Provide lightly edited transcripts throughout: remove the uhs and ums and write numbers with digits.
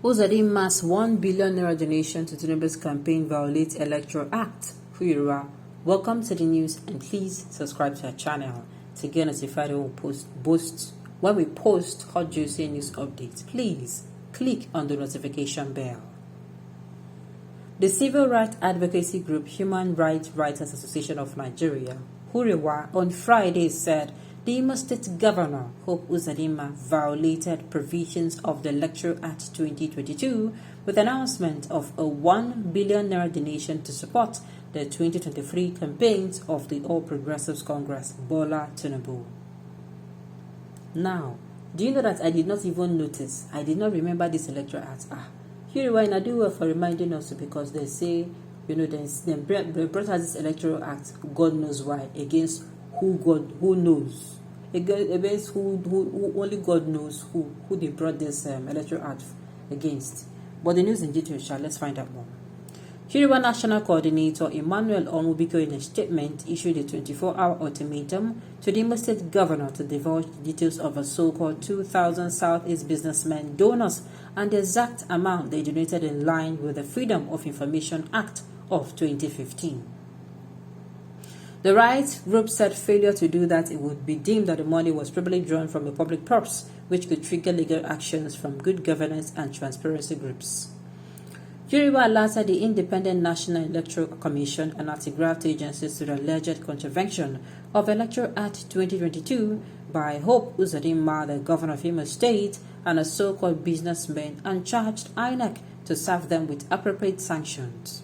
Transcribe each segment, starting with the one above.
Uzodinma's 1 billion naira donation to Tinubu'S campaign violates Electoral Act. Huyura, welcome to the news and please subscribe to our channel to get notified when we post hot juicy news updates. Please click on the notification bell. The civil rights advocacy group Human Rights Writers Association of Nigeria, Huriwa, on Friday said the Imo State Governor, Hope Uzodinma, violated provisions of the Electoral Act 2022 with announcement of a 1 billion naira donation to support the 2023 campaigns of the All Progressives Congress, Bola Tinubu. Now, do you know that I did not even notice? I did not remember this Electoral Act. Here why I do well for reminding us because they say, they brought us this Electoral Act, God knows why, against who knows. Against who only God knows who they brought this Electoral Act against. But the news in detail, let's find out more. Hiriwa National Coordinator Emmanuel Onwubiko, in a statement, issued a 24-hour ultimatum to the Imo State Governor to divulge the details of a so-called 2,000 Southeast businessmen donors and the exact amount they donated in line with the Freedom of Information Act of 2015. The rights group said failure to do that it would be deemed that the money was probably drawn from a public purse, which could trigger legal actions from good governance and transparency groups. Hiriwa alerted the Independent National Electoral Commission and anti-graft agencies to the alleged contravention of Electoral Act 2022 by Hope Uzodinma, the governor of Imo State, and a so-called businessman, and charged INEC to serve them with appropriate sanctions.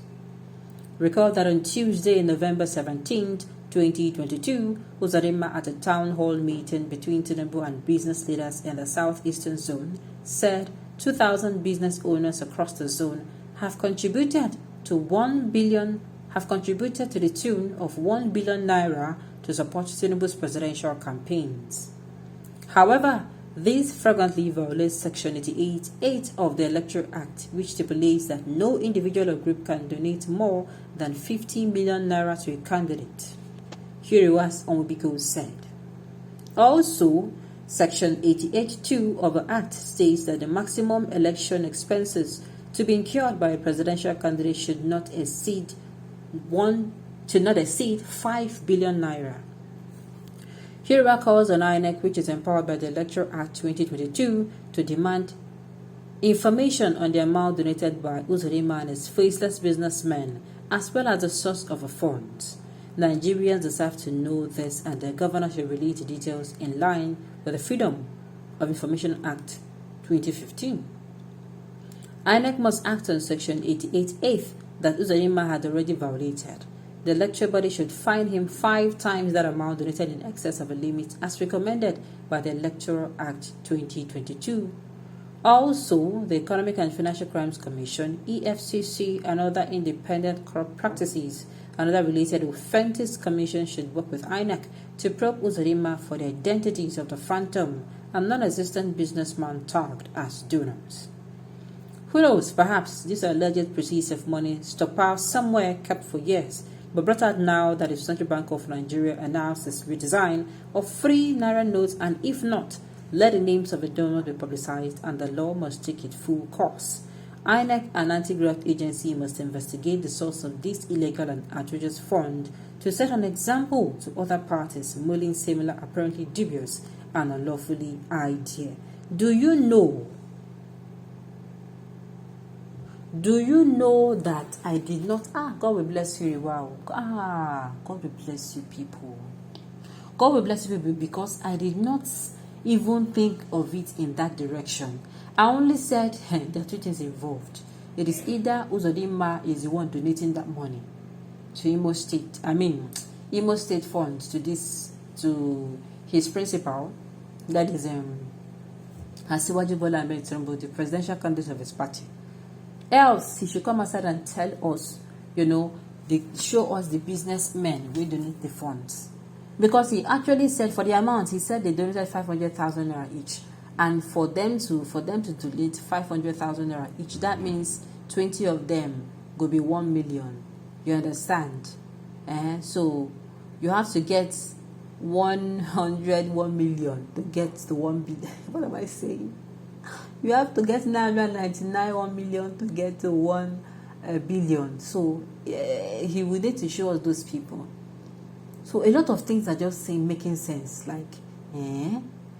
Recall that on Tuesday, November 17, 2022, Uzodinma, at a town hall meeting between Tinubu and business leaders in the southeastern zone, said 2,000 business owners across the zone have contributed to the tune of 1 billion naira to support Tinubu's presidential campaigns. However, this flagrantly violates Section 88(8) of the Electoral Act, which stipulates that no individual or group can donate more than 50 million naira to a candidate. Huriwas Onwubiko said. Also, Section 88(2) of the Act states that the maximum election expenses to be incurred by a presidential candidate should not exceed 5 billion naira. Hiriwa calls on INEC, which is empowered by the Electoral Act 2022, to demand information on the amount donated by Uzodinma and his faceless businessmen, as well as the source of the funds. Nigerians deserve to know this, and the governor should release the details in line with the Freedom of Information Act 2015. INEC must act on Section 88(8) that Uzodinma had already violated. The electoral body should fine him 5 times that amount donated in excess of a limit as recommended by the Electoral Act 2022. Also, the Economic and Financial Crimes Commission, EFCC, and other independent corrupt practices and other related offences commission should work with INEC to probe Uzodinma for the identities of the phantom and non-existent businessman tagged as donors. Who knows, perhaps these are alleged proceeds of money stockpiled somewhere kept for years, but brought out now that the Central Bank of Nigeria announced its redesign of free naira notes, and if not, let the names of the donors be publicized and the law must take its full course. INEC and anti-graft agency must investigate the source of this illegal and outrageous fund to set an example to other parties mulling similar apparently dubious and unlawfully idea. Do you know that I did not? God will bless you. Wow. God will bless you people. God will bless you people because I did not even think of it in that direction. I only said there are 2 things involved. It is either Uzodinma is the one donating that money to Imo State funds to his principal, that is Asiwaju Bola Ahmed Tinubu, the presidential candidate of his party. Else, he should come outside and tell us, show us the businessmen who donate the funds. Because he actually said for the amount, he said they donated 500,000 naira each. And for them to donate 500,000 naira each, that means 20 of them will be 1 million. You understand? So you have to get 1 million to get the 1 billion. What am I saying? You have to get 999 1 million to get to 1 billion. So he will need to show us those people. So a lot of things are just making sense. Like,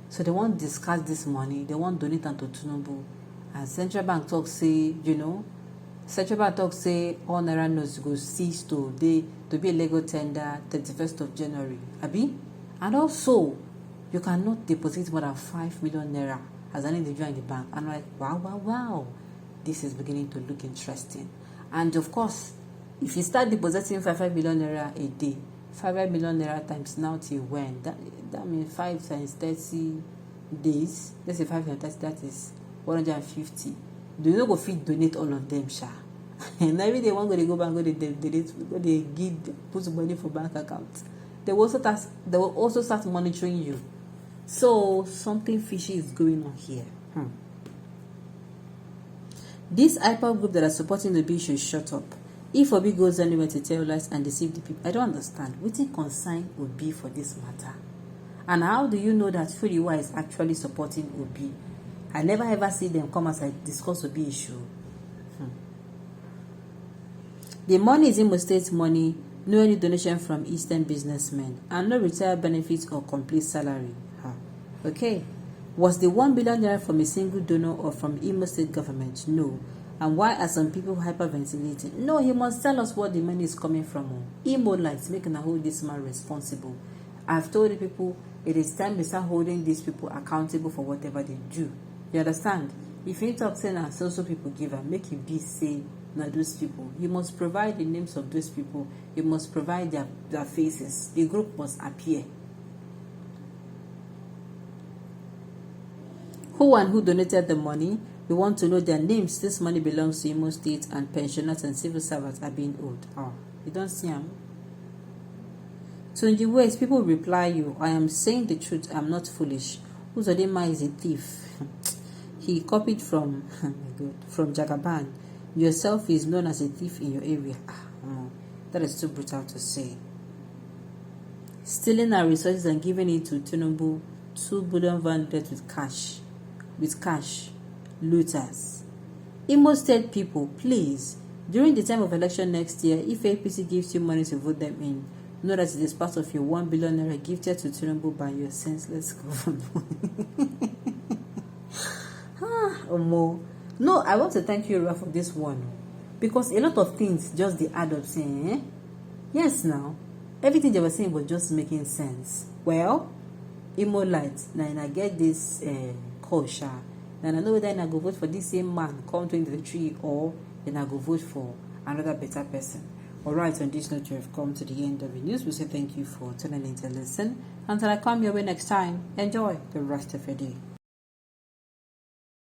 so they want to discuss this money. They want to donate them to Tinubu. And central bank talk say, central bank talk say all naira notes go cease to be a legal tender 31st of January. Abi? And also, you cannot deposit more than 5 million naira as an individual in the bank. And I'm like, wow. This is beginning to look interesting. And of course, if you start depositing 5 million naira a day, 5 million naira times now till when? That means 5 times 30 days. Let's say 5 times 30, that is 150. Do you know go fit donate all of them, sha? And every day one go bank, go they give put money for bank account. They will also start monitoring you. So something fishy is going on here. This IPOB group that are supporting the bill should shut up. If Obi goes anywhere to tell lies and deceive the people, I don't understand. What the concern would be for this matter? And how do you know that Furiwa is actually supporting Obi? I never ever see them come as I discuss Obi issue. The money is Imo State money, no any donation from Eastern businessmen, and no retired benefits or complete salary. Okay. Was the 1 billion naira from a single donor or from Imo State government? No. And why are some people hyperventilating? No, he must tell us what the money is coming from. Imo lights making hold this man responsible. I've told the people it is time to start holding these people accountable for whatever they do. You understand? If you talk saying and social people give and make you be say not those people, you must provide the names of those people. You must provide their faces. The group must appear. Who and who donated the money? We want to know their names. This money belongs to Imo State, and pensioners and civil servants are being owed. You don't see them. So in the ways people reply you, I am saying the truth, I'm not foolish. Uzodinma is a thief. He copied from Jagaban. Yourself is known as a thief in your area. That is too brutal to say. Stealing our resources and giving it to Tinubu, 2 billion van debt with cash. Looters. Imo State people, please, during the time of election next year, if APC gives you money to vote them in, know that it is part of your 1 billion naira gifted to Tinubu by your senseless government. No, I want to thank you, Ra, for this one, because a lot of things just the add up saying, yes, now everything they were saying was just making sense. Well, Imo lights, now I get this kosher. And I know whether I go vote for this same man come 2023 or then I go vote for another better person. Alright, on this note, you have come to the end of the news. We say thank you for tuning in to listen. Until I come your way next time, enjoy the rest of your day.